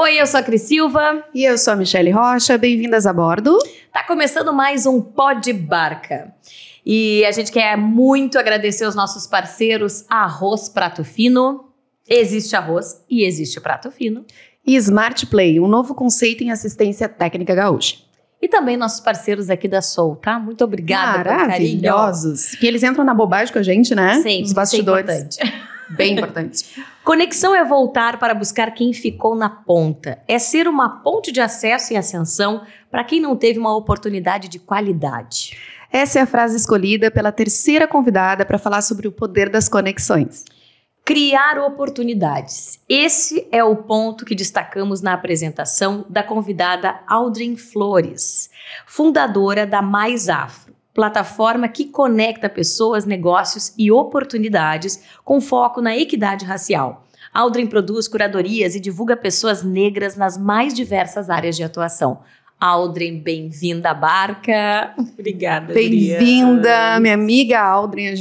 Oi, eu sou a Cris Silva. E eu sou a Michele Rocha, bem-vindas a bordo. Tá começando mais um Pod Barca. E a gente quer muito agradecer os nossos parceiros Arroz Prato Fino. Existe arroz e existe prato fino. E Smart Play, um novo conceito em assistência técnica gaúcha. E também nossos parceiros aqui da Soul, tá? Muito obrigada pelo carinho. Maravilhosos. Que eles entram na bobagem com a gente, né? Sim, os bastidores. isso é importante. Bem importante. Conexão é voltar para buscar quem ficou na ponta. É ser uma ponte de acesso e ascensão para quem não teve uma oportunidade de qualidade. Essa é a frase escolhida pela terceira convidada para falar sobre o poder das conexões. Criar oportunidades. Esse é o ponto que destacamos na apresentação da convidada Aldrin Flores, fundadora da Mais Afro, plataforma que conecta pessoas, negócios e oportunidades com foco na equidade racial. Aldrin produz curadorias e divulga pessoas negras nas mais diversas áreas de atuação. Aldrin, bem-vinda à barca. Obrigada, Bem-vinda, minha amiga Aldrin.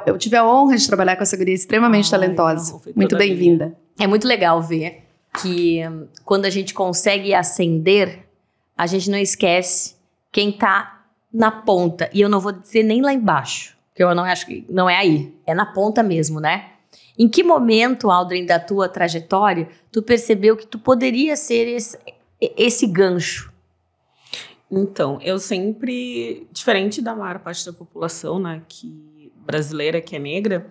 Eu tive a honra de trabalhar com essa guria extremamente talentosa. Muito bem-vinda. É muito legal ver que quando a gente consegue ascender, a gente não esquece quem tá na ponta. E eu não vou dizer nem lá embaixo, porque eu não acho que não é aí. É na ponta mesmo, né? Em que momento, Aldrin, da tua trajetória, tu percebeu que tu poderia ser esse gancho? Então, eu sempre, diferente da maior parte da população, né, brasileira, que é negra,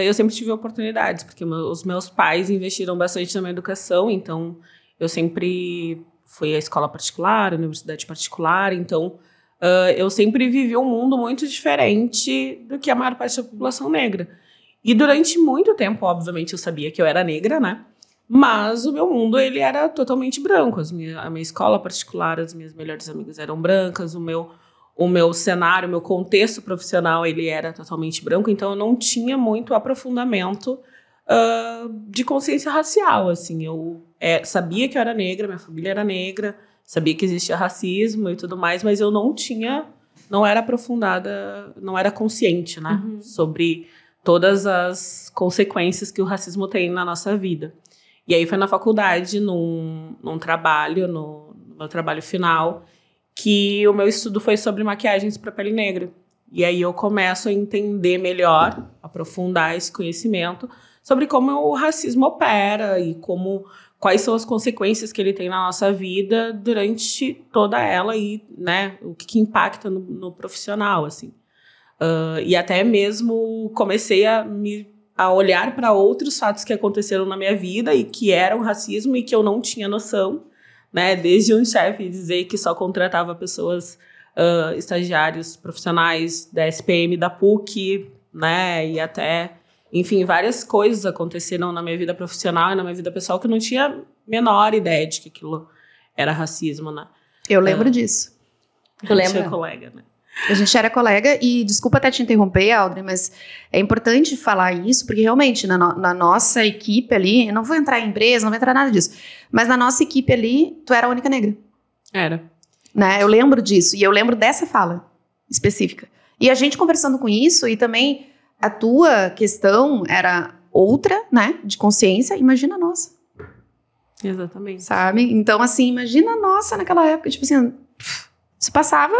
eu sempre tive oportunidades, porque os meus pais investiram bastante na minha educação, então eu sempre fui à escola particular, à universidade particular, então eu sempre vivi um mundo muito diferente do que a maior parte da população negra. E durante muito tempo, obviamente, eu sabia que eu era negra, né? Mas o meu mundo, ele era totalmente branco. A minha escola particular, as minhas melhores amigas eram brancas, o meu cenário, o meu contexto profissional, ele era totalmente branco, então eu não tinha muito aprofundamento de consciência racial, assim. Eu sabia que eu era negra, minha família era negra, sabia que existia racismo e tudo mais, mas eu não era aprofundada, não era consciente, né, sobre todas as consequências que o racismo tem na nossa vida. E aí foi na faculdade, num trabalho, no meu trabalho final, que o meu estudo foi sobre maquiagens para pele negra. E aí eu começo a entender melhor, aprofundar esse conhecimento sobre como o racismo opera e quais são as consequências que ele tem na nossa vida durante toda ela e, né, o que impacta no profissional, assim. E até mesmo comecei a olhar para outros fatos que aconteceram na minha vida e que eram racismo e que eu não tinha noção, né? Desde um chefe dizer que só contratava pessoas, estagiários profissionais da SPM, da PUC, né? E até, enfim, várias coisas aconteceram na minha vida profissional e na minha vida pessoal que eu não tinha a menor ideia de que aquilo era racismo, né? Eu lembro disso. Tu lembra? Tinha colega, né? A gente era colega e, desculpa até te interromper, Aldrin, mas é importante falar isso, porque realmente na nossa equipe ali, eu não vou entrar em empresa, não vou entrar nada disso, mas na nossa equipe ali, tu era a única negra. Era. Né? Eu lembro disso, e eu lembro dessa fala específica. E a gente conversando com isso, e também a tua questão era outra, né, de consciência, imagina a nossa. Exatamente. Sabe? Então, assim, imagina a nossa naquela época, tipo assim, se passava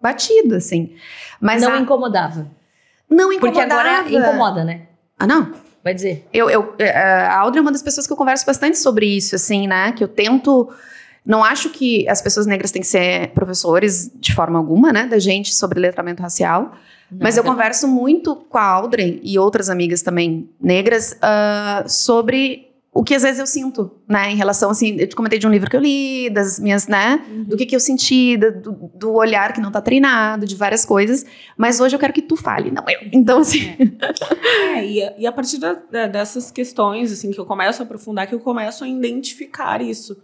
batido, assim. Mas não incomodava. Não incomodava. Porque agora incomoda, né? Ah, não? Vai dizer. A Aldrin é uma das pessoas que eu converso bastante sobre isso, assim, né? Que eu tento... Não acho que as pessoas negras têm que ser professores de forma alguma, né? Da gente sobre letramento racial. Não, mas eu converso muito com a Aldrin e outras amigas também negras sobre o que às vezes eu sinto, né, em relação, assim, eu te comentei de um livro que eu li, das minhas, né, do que eu senti, do olhar que não tá treinado, de várias coisas, mas hoje eu quero que tu fale, não eu. Então, assim... E a partir dessas questões, assim, que eu começo a aprofundar, que eu começo a identificar isso.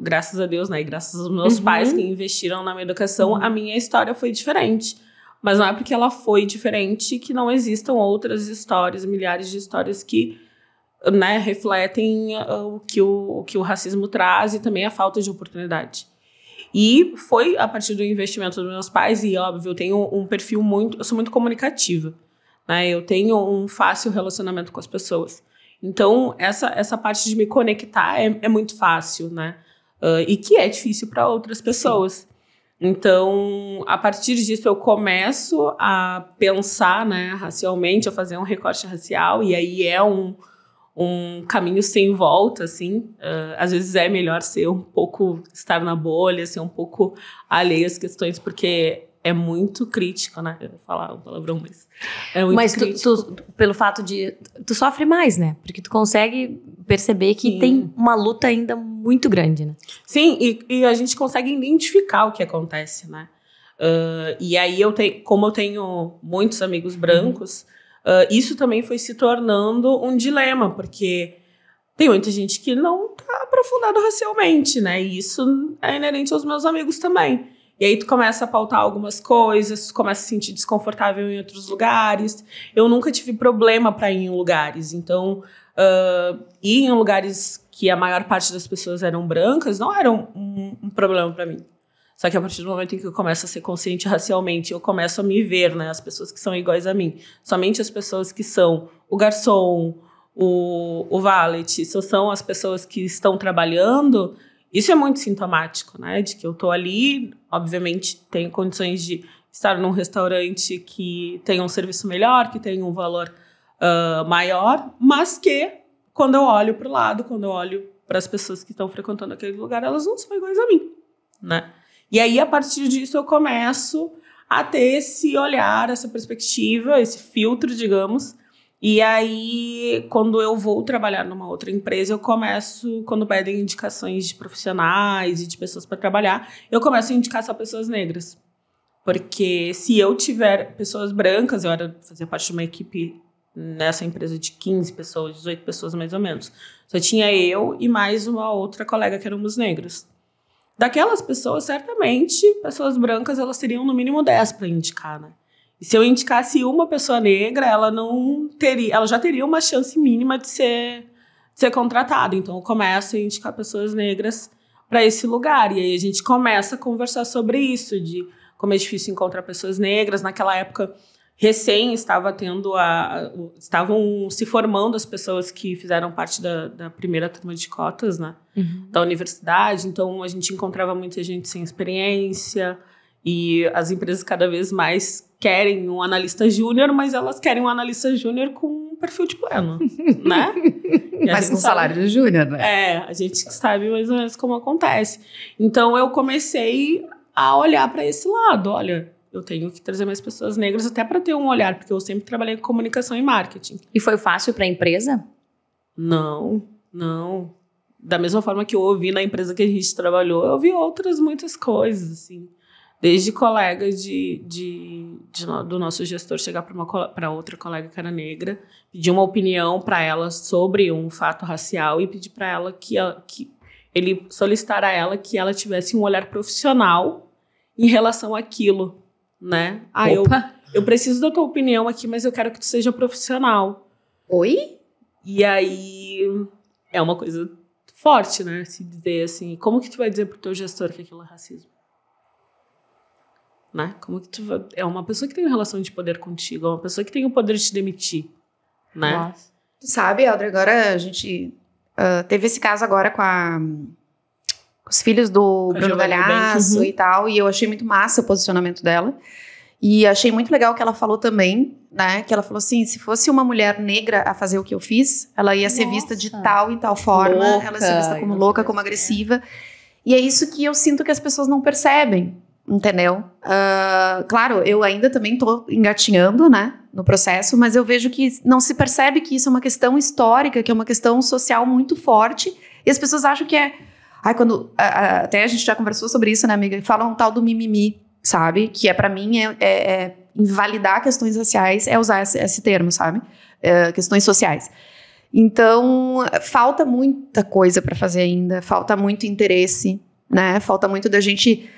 Graças a Deus, né, e graças aos meus pais que investiram na minha educação, a minha história foi diferente. Mas não é porque ela foi diferente que não existam outras histórias, milhares de histórias que, né, refletem o que o racismo traz e também a falta de oportunidade. E foi a partir do investimento dos meus pais, e óbvio, eu tenho um perfil eu sou muito comunicativa, né, eu tenho um fácil relacionamento com as pessoas. Então, essa parte de me conectar é muito fácil, né? E que é difícil para outras pessoas. Então, a partir disso, eu começo a pensar, né, racialmente, a fazer um recorte racial, e aí é um caminho sem volta, assim. Às vezes é melhor estar na bolha, ser um pouco alheio às questões, porque é muito crítico, né? Eu vou falar um palavrão, mas é muito crítico. Pelo fato de... Tu sofre mais, né? Porque tu consegue perceber que tem uma luta ainda muito grande, né? Sim, e a gente consegue identificar o que acontece, né? E aí, como eu tenho muitos amigos brancos, isso também foi se tornando um dilema, porque tem muita gente que não tá aprofundado racialmente, né? E isso é inerente aos meus amigos também. E aí tu começa a pautar algumas coisas, tu começa a se sentir desconfortável em outros lugares. Eu nunca tive problema para ir em lugares, então ir em lugares que a maior parte das pessoas eram brancas não era um problema para mim. Só que a partir do momento em que eu começo a ser consciente racialmente, eu começo a me ver, né, as pessoas que são iguais a mim. Somente as pessoas que são o garçom, o valet, só são as pessoas que estão trabalhando. Isso é muito sintomático, né? De que eu tô ali, obviamente, tenho condições de estar num restaurante que tem um serviço melhor, que tem um valor maior, mas que, quando eu olho para o lado, quando eu olho para as pessoas que estão frequentando aquele lugar, elas não são iguais a mim, né? E aí, a partir disso, eu começo a ter esse olhar, essa perspectiva, esse filtro, digamos. E aí, quando eu vou trabalhar numa outra empresa, eu começo, quando pedem indicações de profissionais e de pessoas para trabalhar, eu começo a indicar só pessoas negras. Porque se eu tiver pessoas brancas, fazia parte de uma equipe nessa empresa de 15 pessoas, 18 pessoas mais ou menos. Só tinha eu e mais uma outra colega que éramos negros. Daquelas pessoas, certamente, pessoas brancas, elas teriam no mínimo 10 para indicar, né? E se eu indicasse uma pessoa negra, ela já teria uma chance mínima de ser contratada. Então, eu começo a indicar pessoas negras para esse lugar. E aí a gente começa a conversar sobre isso, de como é difícil encontrar pessoas negras. Naquela época, recém estavam se formando as pessoas que fizeram parte da primeira turma de cotas, né, da universidade. Então, a gente encontrava muita gente sem experiência. E as empresas cada vez mais querem um analista júnior, mas elas querem um analista júnior com um perfil de pleno, né? Mas com salário de júnior, né? A gente sabe mais ou menos como acontece. Então, eu comecei a olhar para esse lado. Olha, eu tenho que trazer mais pessoas negras até para ter um olhar, porque eu sempre trabalhei com comunicação e marketing. E foi fácil para a empresa? Não. Da mesma forma que eu ouvi na empresa que a gente trabalhou, eu ouvi muitas coisas, assim. Desde colegas do nosso gestor chegar para outra colega que era negra, pedir uma opinião para ela sobre um fato racial e pedir para ela que ele solicitar a ela que ela tivesse um olhar profissional em relação àquilo, né? Eu preciso da tua opinião aqui, mas eu quero que tu seja profissional. Oi? E aí é uma coisa forte, né? Se dizer assim, como que tu vai dizer pro teu gestor que aquilo é racismo? Né? Como que é uma pessoa que tem uma relação de poder contigo, é uma pessoa que tem o poder de te demitir, né? Nossa. Tu sabe, Audrey, agora a gente teve esse caso agora com os filhos do Bruno Galhaço e tal, e eu achei muito massa o posicionamento dela. E achei muito legal o que ela falou também, né? Que ela falou assim, se fosse uma mulher negra a fazer o que eu fiz, ela ia ser vista de tal e tal forma, ela ia ser vista como louca, como agressiva. E é isso que eu sinto que as pessoas não percebem. Entendeu? Claro, eu ainda também tô engatinhando, né, no processo, mas eu vejo que não se percebe que isso é uma questão histórica, que é uma questão social muito forte, e as pessoas acham que até a gente já conversou sobre isso, né, amiga? Falam um tal do mimimi, sabe? Que pra mim é invalidar questões raciais, é usar esse termo, sabe? Questões sociais. Então, falta muita coisa pra fazer ainda, falta muito interesse, né? Falta muito da gente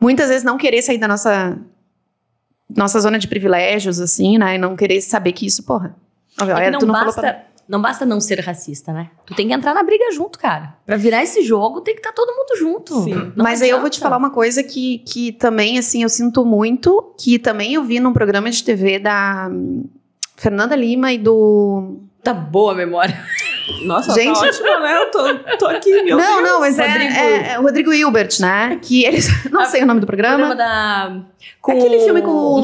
muitas vezes não querer sair da nossa zona de privilégios, assim, né? E não querer saber que isso, porra. Não basta não ser racista, né? Tu tem que entrar na briga junto, cara. Pra virar esse jogo, tem que estar todo mundo junto. Sim. Mas aí eu vou te falar uma coisa que também, assim, eu sinto muito, que também eu vi num programa de TV da Fernanda Lima e do Tá boa a memória. Nossa, Gente, tá ótima, né? Eu tô aqui, meu Deus. Não, mas é o Rodrigo Hilbert, né? Que eles... Não sei o nome do programa. Aquele filme com...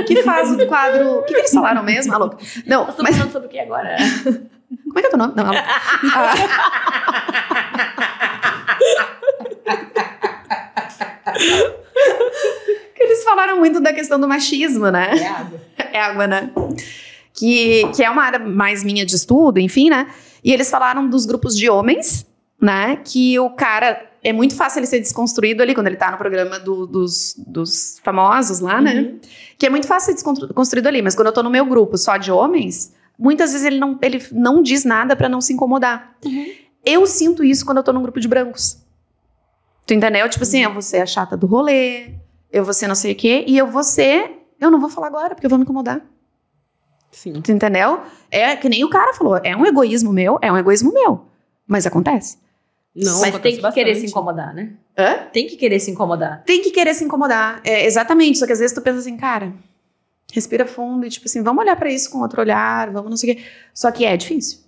que faz o quadro... O que eles falaram mesmo? Alô? Não, Nós estamos falando sobre o que agora? Como é que é o teu nome? Não, que eles falaram muito da questão do machismo, né? É água. É água, né? Que é uma área mais minha de estudo, enfim, né? E eles falaram dos grupos de homens, né? Que o cara... É muito fácil ele ser desconstruído ali, quando ele tá no programa dos famosos lá, né? Que é muito fácil ser desconstruído ali. Mas quando eu tô no meu grupo só de homens, muitas vezes ele não diz nada pra não se incomodar. Eu sinto isso quando eu tô num grupo de brancos. Tu entendeu? Tipo assim, eu vou ser a chata do rolê, eu vou ser não sei o quê, e eu não vou falar agora, porque eu vou me incomodar. Sim. Tu entendeu? É que nem o cara falou, é um egoísmo meu, mas acontece. Não, Mas tem que querer bastante. se incomodar, né? Hã? Tem que querer se incomodar. Tem que querer se incomodar, exatamente, só que às vezes tu pensa assim, cara, respira fundo e tipo assim, vamos olhar pra isso com outro olhar, vamos não sei o quê. Só que é difícil.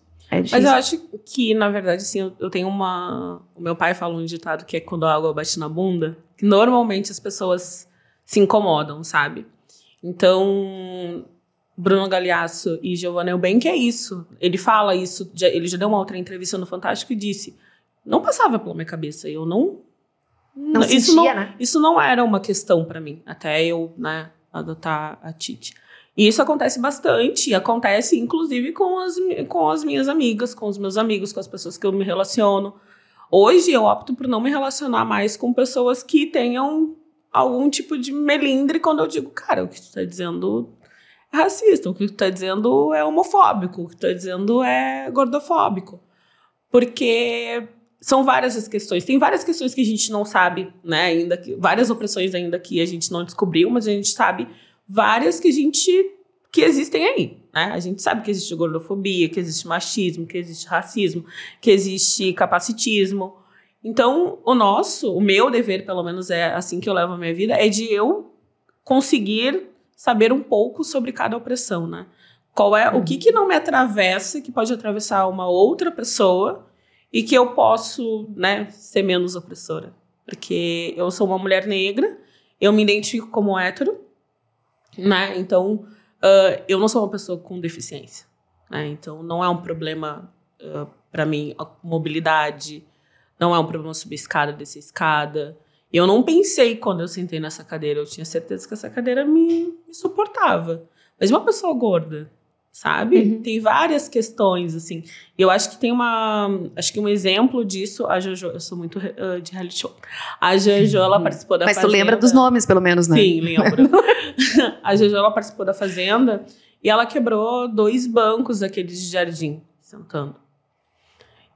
Mas eu acho que, na verdade, assim, eu tenho uma... O meu pai fala um ditado que é quando a água bate na bunda, que normalmente as pessoas se incomodam, sabe? Então, Bruno Galhaço e Giovanna Eubank é isso. Ele fala isso, ele já deu uma outra entrevista no Fantástico e disse, não passava pela minha cabeça, eu não sentia, né? Isso não era uma questão pra mim, até eu, né, adotar a Titi. E isso acontece bastante, e acontece inclusive com as minhas amigas, com os meus amigos, com as pessoas que eu me relaciono. Hoje eu opto por não me relacionar mais com pessoas que tenham algum tipo de melindre quando eu digo, cara, o que tu tá dizendo é racista, o que tu tá dizendo é homofóbico, o que tu tá dizendo é gordofóbico. Porque são várias as questões. Tem várias questões que a gente não sabe, né, ainda, várias opressões ainda que a gente não descobriu, mas a gente sabe várias que existem aí, né? A gente sabe que existe gordofobia, que existe machismo, que existe racismo, que existe capacitismo. Então, o meu dever, pelo menos é assim que eu levo a minha vida, é de eu conseguir saber um pouco sobre cada opressão, né? Qual é, o que não me atravessa, que pode atravessar uma outra pessoa e que eu posso, né, ser menos opressora. Porque eu sou uma mulher negra, eu me identifico como hétero, né? Então, eu não sou uma pessoa com deficiência, né? Então, não é um problema para mim a mobilidade, não é um problema subir escada, descer escada. Eu não pensei quando eu sentei nessa cadeira, eu tinha certeza que essa cadeira me suportava. Mas uma pessoa gorda, sabe? Tem várias questões, assim. E eu acho que tem acho que um exemplo disso, a Jojo, eu sou muito de reality show. A Jojo, ela participou da Fazenda. Mas tu lembra dos nomes, pelo menos, né? Sim, lembro. A Jojo, ela participou da Fazenda e ela quebrou 2 bancos daqueles de jardim, sentando.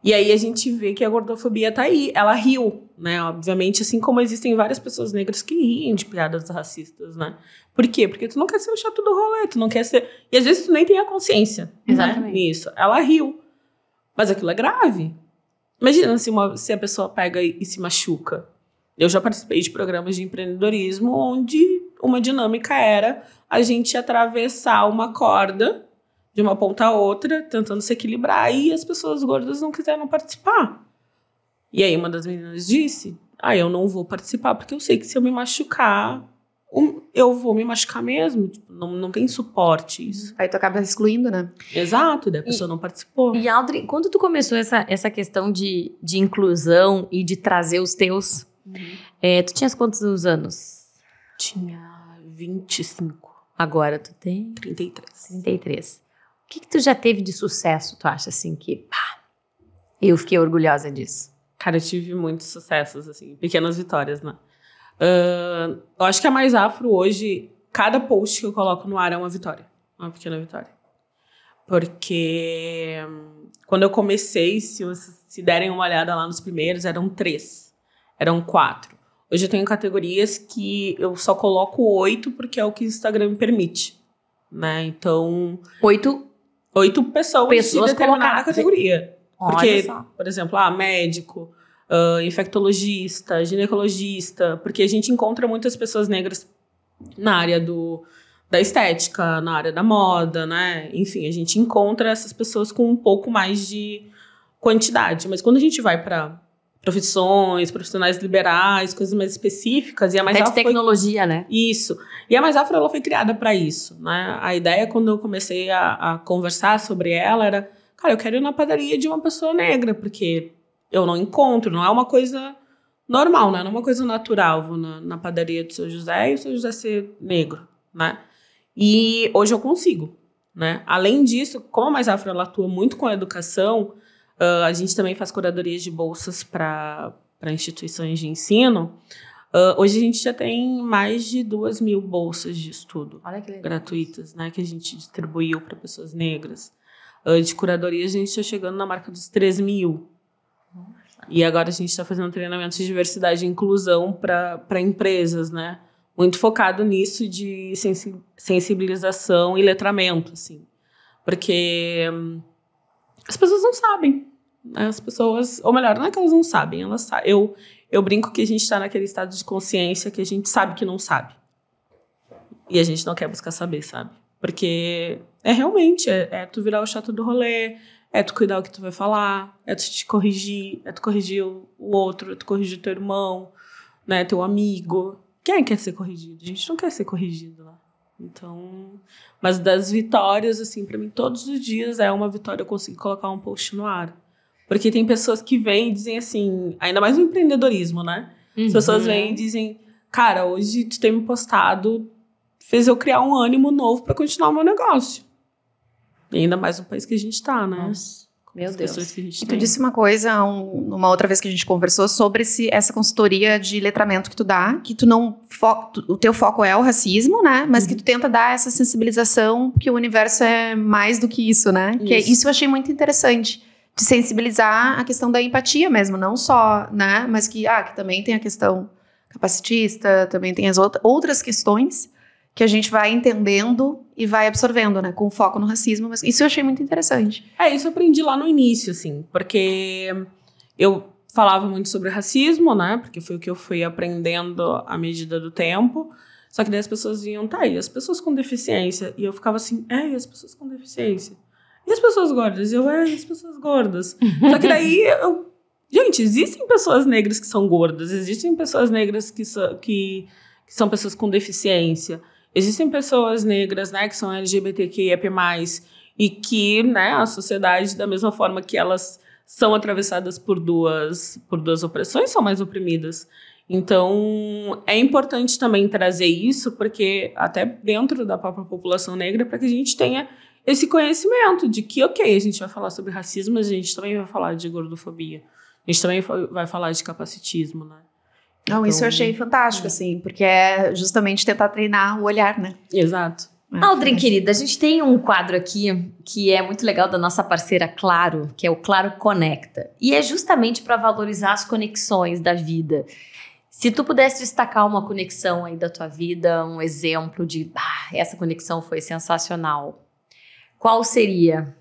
E aí a gente vê que a gordofobia tá aí. Ela riu, né? Obviamente, assim como existem várias pessoas negras que riem de piadas racistas, né? Por quê? Porque tu não quer ser o chato do rolê, tu não quer ser... E às vezes tu nem tem a consciência, né, nisso. Ela riu. Mas aquilo é grave. Imagina se a pessoa pega e se machuca. Eu já participei de programas de empreendedorismo onde uma dinâmica era a gente atravessar uma corda de uma ponta a outra, tentando se equilibrar, e as pessoas gordas não quiseram participar. E aí uma das meninas disse, eu não vou participar, porque eu sei que se eu me machucar, eu vou me machucar mesmo. Tipo, não tem suporte isso. Aí tu acaba excluindo, né? Exato, daí a pessoa não participou. E Audrey, quando tu começou essa questão de inclusão e de trazer os teus, tu tinhas quantos anos? Tinha 25. Agora tu tem? 33. O que tu já teve de sucesso, tu acha, assim, que eu fiquei orgulhosa disso? Cara, eu tive muitos sucessos, assim, pequenas vitórias, né? Eu acho que a Mais Afro hoje, cada post que eu coloco no ar é uma vitória. Uma pequena vitória. Porque quando eu comecei, se derem uma olhada lá nos primeiros, eram 3. Eram 4. Hoje eu tenho categorias que eu só coloco 8 porque é o que o Instagram me permite, né? Então... 8 pessoas de determinada categoria. Porque, por exemplo, médico, infectologista, ginecologista, porque a gente encontra muitas pessoas negras na área da estética, na área da moda, né? Enfim, a gente encontra essas pessoas com um pouco mais de quantidade. Mas quando a gente vai para profissionais liberais, coisas mais específicas, e a Mais Até de Afro tecnologia, né? Isso. E a Mais Afro, ela foi criada para isso, né? A ideia, quando eu comecei a conversar sobre ela, era, cara, eu quero ir na padaria de uma pessoa negra, porque eu não encontro, não é uma coisa normal, né? Não é uma coisa natural. Vou na padaria do Seu José e o Seu José ser negro, né? E hoje eu consigo, né? Além disso, como a Mais Afro, ela atua muito com a educação, a gente também faz curadorias de bolsas para instituições de ensino. Hoje a gente já tem mais de 2.000 bolsas de estudo gratuitas, né, que a gente distribuiu para pessoas negras. De curadoria, a gente está chegando na marca dos 3.000. E agora a gente está fazendo treinamentos de diversidade e inclusão para empresas, né? Muito focado nisso de sensibilização e letramento, assim. Porque as pessoas não sabem. Né? As pessoas... Ou melhor, não é que elas não sabem. Eu brinco que a gente está naquele estado de consciência que a gente sabe que não sabe. E a gente não quer buscar saber, sabe? Porque realmente tu virar o chato do rolê, é tu cuidar o que tu vai falar, é tu te corrigir, é tu corrigir o outro, é tu corrigir teu irmão, né, teu amigo. Quem quer ser corrigido? A gente não quer ser corrigido, né? Então, mas das vitórias, assim, pra mim, todos os dias é uma vitória eu conseguir colocar um post no ar. Porque tem pessoas que vêm e dizem assim, ainda mais no empreendedorismo, né? As pessoas vêm e dizem, cara, hoje tu tem me postado, fez eu criar um ânimo novo pra continuar o meu negócio. E ainda mais no país que a gente tá, né? Nossa, meu Deus. Que a gente e tu disse uma coisa, uma outra vez que a gente conversou, sobre essa consultoria de letramento que tu dá, que tu não... o teu foco é o racismo, né? Mas que tu tenta dar essa sensibilização, porque o universo é mais do que isso, né? Isso eu achei muito interessante. De sensibilizar a questão da empatia mesmo, não só, né? Mas que também tem a questão capacitista, também tem as outras questões que a gente vai entendendo e vai absorvendo, né? Com foco no racismo. Mas isso eu achei muito interessante. Isso eu aprendi lá no início, assim. Porque eu falava muito sobre racismo, né? Porque foi o que eu fui aprendendo à medida do tempo. Só que daí as pessoas iam, e as pessoas com deficiência? E eu ficava assim, e as pessoas com deficiência? E as pessoas gordas? E as pessoas gordas? Só que daí gente, existem pessoas negras que são gordas. Existem pessoas negras que são pessoas com deficiência. Existem pessoas negras, né, que são LGBTQIAP+, e que, né, a sociedade, da mesma forma que elas são atravessadas por duas opressões, são mais oprimidas. Então, é importante também trazer isso, porque até dentro da própria população negra, para que a gente tenha esse conhecimento de que, a gente vai falar sobre racismo, mas a gente também vai falar de gordofobia. A gente também vai falar de capacitismo, né? Não, isso eu achei fantástico, assim, porque é justamente tentar treinar o olhar, né? Exato. Aldrin, querida, a gente tem um quadro aqui que é muito legal da nossa parceira Claro, que é o Claro Conecta. E é justamente para valorizar as conexões da vida. Se tu pudesse destacar uma conexão aí da tua vida, um exemplo de essa conexão foi sensacional, qual seria?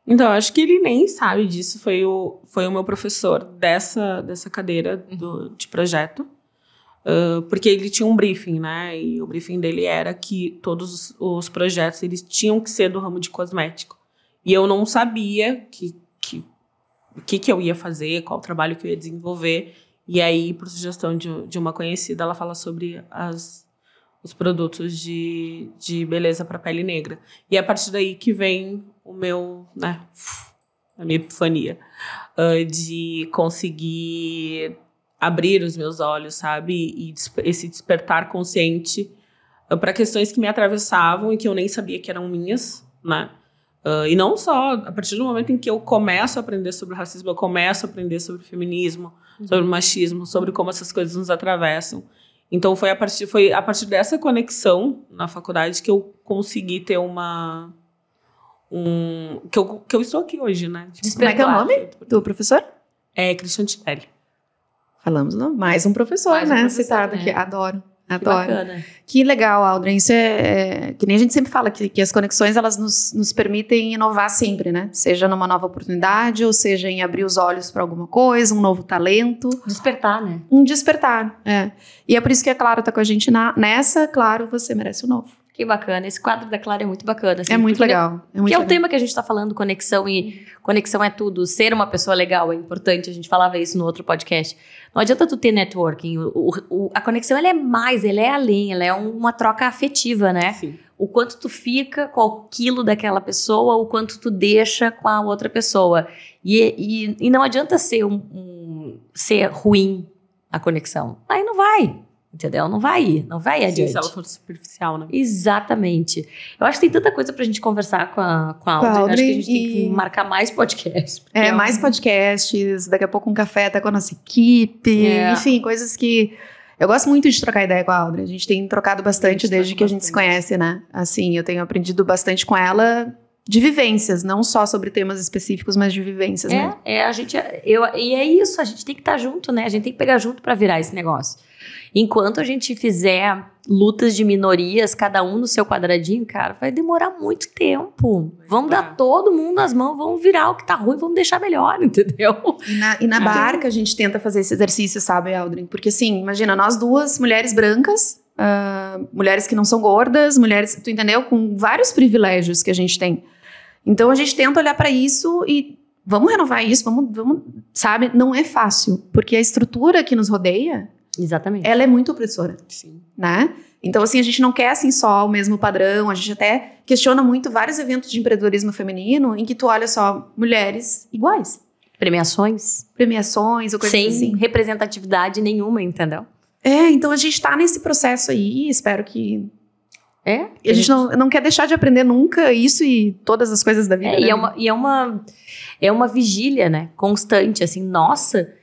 Então, acho que ele nem sabe disso. Foi o meu professor dessa cadeira de projeto. Porque ele tinha um briefing, né? E o briefing dele era que todos os projetos eles tinham que ser do ramo de cosmético. E eu não sabia o que eu ia fazer, qual trabalho que eu ia desenvolver. E aí, por sugestão de uma conhecida, ela fala sobre os produtos de beleza para pele negra. E é a partir daí que vem o meu, né, a minha epifania de conseguir abrir os meus olhos, sabe? E esse despertar consciente para questões que me atravessavam e que eu nem sabia que eram minhas, né? E não só, a partir do momento em que eu começo a aprender sobre racismo, eu começo a aprender sobre feminismo, sobre machismo, sobre como essas coisas nos atravessam. Então, foi a partir dessa conexão na faculdade que eu consegui ter que eu estou aqui hoje, né? Como é que é o nome do professor? É Christian Tinelli. Falamos, não? Mais um professor, né? Citado aqui. Adoro. Bacana. Que legal, Aldrin. Isso que nem a gente sempre fala, que as conexões, elas nos permitem inovar sempre, né? Seja numa nova oportunidade, ou seja em abrir os olhos para alguma coisa, um novo talento. Despertar, né? Um despertar, E é por isso que a Claro tá com a gente nessa. Claro, você merece o novo. Que bacana. Esse quadro da Clara é muito bacana. Assim, É muito porque legal. que é o tema que a gente está falando, conexão, e conexão é tudo. Ser uma pessoa legal é importante, a gente falava isso no outro podcast. Não adianta tu ter networking, a conexão ela é além, ela é uma troca afetiva, né? Sim. O quanto tu fica com aquilo daquela pessoa, o quanto tu deixa com a outra pessoa. E não adianta ser ser ruim a conexão. Aí não vai. Entendeu? Não vai adiante. Se ela for superficial, né? Exatamente. Eu acho que tem tanta coisa pra gente conversar com a Audrey. Acho que a gente tem que marcar mais podcasts. Mais podcasts, daqui a pouco um café até com a nossa equipe. Enfim, coisas que... Eu gosto muito de trocar ideia com a Audrey. A gente tem trocado bastante desde que a gente se conhece, né? Assim, eu tenho aprendido bastante com ela de vivências, não só sobre temas específicos, mas de vivências, né? E é isso, a gente tem que estar junto, né? A gente tem que pegar junto pra virar esse negócio. Enquanto a gente fizer lutas de minorias, cada um no seu quadradinho, cara, vai demorar muito tempo. Vamos dar todo mundo as mãos, vamos virar o que tá ruim, vamos deixar melhor, entendeu? E na barca a gente tenta fazer esse exercício, sabe, Audrey? Porque assim, imagina, nós duas, mulheres brancas, mulheres que não são gordas, mulheres, tu entendeu? Com vários privilégios que a gente tem. Então a gente tenta olhar pra isso e vamos renovar isso, vamos, sabe? Não é fácil, porque a estrutura que nos rodeia, exatamente, ela é muito opressora. Sim. Né? Então, assim, a gente não quer, assim, só o mesmo padrão, a gente até questiona muito vários eventos de empreendedorismo feminino em que tu olha só mulheres iguais. Premiações Ou coisas sem assim. representatividade nenhuma, entendeu? Então a gente tá nesse processo aí, espero que... E a gente não quer deixar de aprender nunca isso e todas as coisas da vida. Né? É uma vigília, né? Constante, assim, nossa...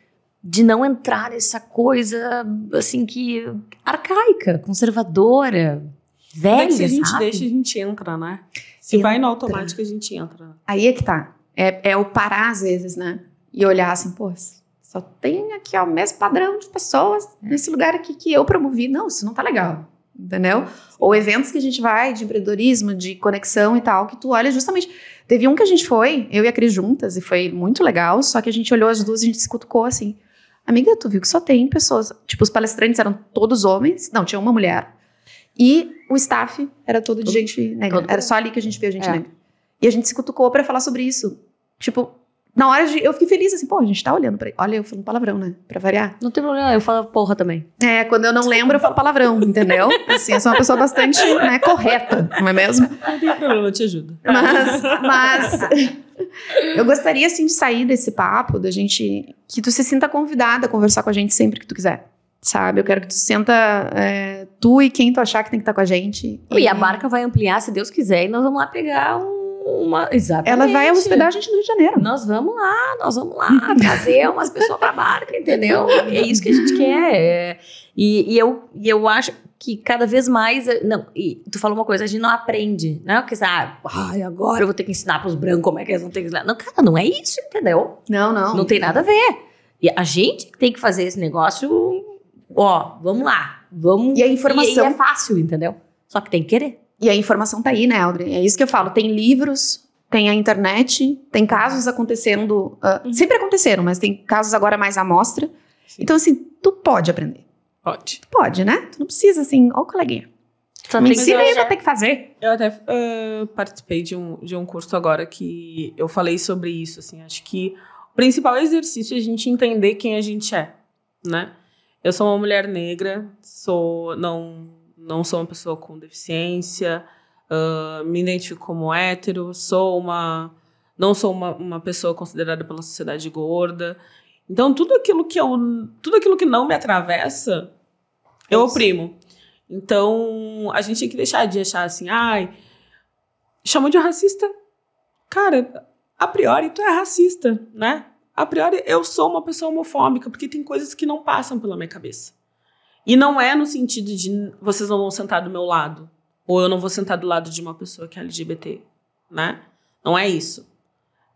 de não entrar nessa coisa, assim, que arcaica, conservadora, velha, se a gente sabe? deixa, a gente entra, né? Se vai no automático, a gente entra. Aí é que tá. É o parar, às vezes, né? E olhar assim, pô, só tem aqui ó, o mesmo padrão de pessoas nesse lugar aqui que eu promovi. Não, isso não tá legal, entendeu? Ou eventos que a gente vai de empreendedorismo, de conexão e tal, que tu olha justamente... Teve um que a gente foi, eu e a Cris juntas, e foi muito legal, só que a gente olhou as duas e a gente se cutucou assim. Amiga, tu viu que só tem pessoas... Tipo, os palestrantes eram todos homens. Não, tinha uma mulher. E o staff era todo de gente negra. Era só ali que a gente viu gente negra. E a gente se cutucou pra falar sobre isso. Tipo, na hora de... Eu fiquei feliz, assim, pô, a gente tá olhando pra... Olha, eu falo palavrão, né? Pra variar. Não tem problema, eu falo porra também. Quando eu não lembro, eu falo palavrão, entendeu? Assim, eu sou uma pessoa bastante, né, correta, não é mesmo? Não tem problema, eu te ajudo. Mas eu gostaria, assim, de sair desse papo, da gente... Que tu se sinta convidada a conversar com a gente sempre que tu quiser, sabe? Eu quero que tu se sinta... tu e quem tu achar que tem que estar com a gente. E a barca vai ampliar, se Deus quiser, e nós vamos lá pegar uma... Exatamente. Ela vai hospedar a gente no Rio de Janeiro. Nós vamos lá trazer umas pessoas pra barca, entendeu? É isso que a gente quer. E eu acho que cada vez mais... Não, e tu falou uma coisa, a gente não aprende. Não é porque, agora eu vou ter que ensinar pros brancos como é que eles vão ter que ensinar. Não, cara, não é isso, entendeu? Não. Não tem nada a ver. E a gente tem que fazer esse negócio... vamos lá. Vamos, e a informação... E é fácil, entendeu? Só que tem que querer. E a informação tá aí, né, Audrey? É isso que eu falo. Tem livros, tem a internet, tem casos acontecendo... sempre aconteceram, mas tem casos agora mais à mostra. Sim. Então, assim, tu pode aprender. Pode. Tu pode, né? Tu não precisa, assim... Ó, coleguinha. Só me ensina aí o que eu tenho que fazer. Eu até participei de um curso agora que eu falei sobre isso, assim. Acho que o principal exercício é a gente entender quem a gente é, né? Eu sou uma mulher negra, não sou uma pessoa com deficiência, me identifico como hétero, não sou uma pessoa considerada pela sociedade gorda. Então, tudo aquilo que não me atravessa, eu oprimo. Então, a gente tem que deixar de achar assim, chamou de racista. Cara, a priori tu é racista, né? A priori eu sou uma pessoa homofóbica, porque tem coisas que não passam pela minha cabeça. E não é no sentido de vocês não vão sentar do meu lado, ou eu não vou sentar do lado de uma pessoa que é LGBT, né? Não é isso.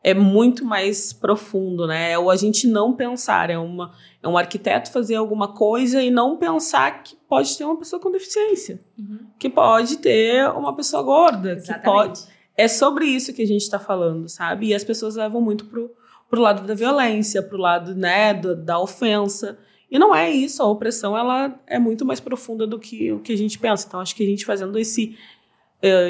É muito mais profundo, né? É o a gente não pensar, é um arquiteto fazer alguma coisa e não pensar que pode ter uma pessoa com deficiência, que pode ter uma pessoa gorda, que pode... É sobre isso que a gente está falando, sabe? E as pessoas levam muito pro lado da violência, pro lado, né, da ofensa. E não é isso, a opressão ela é muito mais profunda do que o que a gente pensa. Então, acho que a gente fazendo esse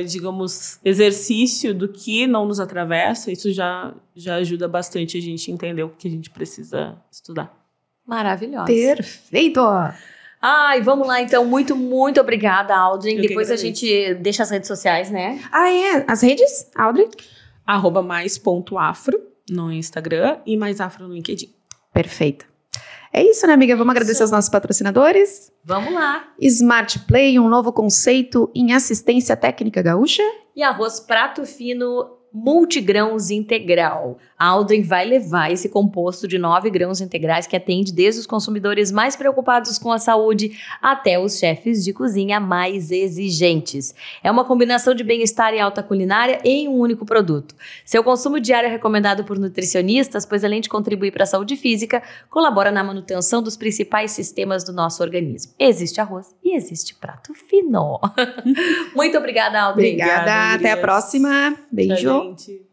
digamos, exercício do que não nos atravessa, isso já ajuda bastante a gente entender o que a gente precisa estudar. Maravilhosa. Perfeito! Ai, vamos lá então. Muito, muito obrigada, Audrey. Depois a gente deixa as redes sociais, né? As redes, Audrey? @mais.afro no Instagram e Mais Afro no LinkedIn. Perfeito. É isso, né, amiga? Vamos agradecer aos nossos patrocinadores. Vamos lá. Smart Play, um novo conceito em assistência técnica gaúcha. E arroz prato fino multigrãos integral. A Audrey vai levar esse composto de 9 grãos integrais que atende desde os consumidores mais preocupados com a saúde até os chefes de cozinha mais exigentes. É uma combinação de bem-estar e alta culinária em um único produto. Seu consumo diário é recomendado por nutricionistas, pois além de contribuir para a saúde física, colabora na manutenção dos principais sistemas do nosso organismo. Existe arroz e existe prato fino. Muito obrigada, Audrey. Obrigada, até a próxima. Beijo. Tchau, gente.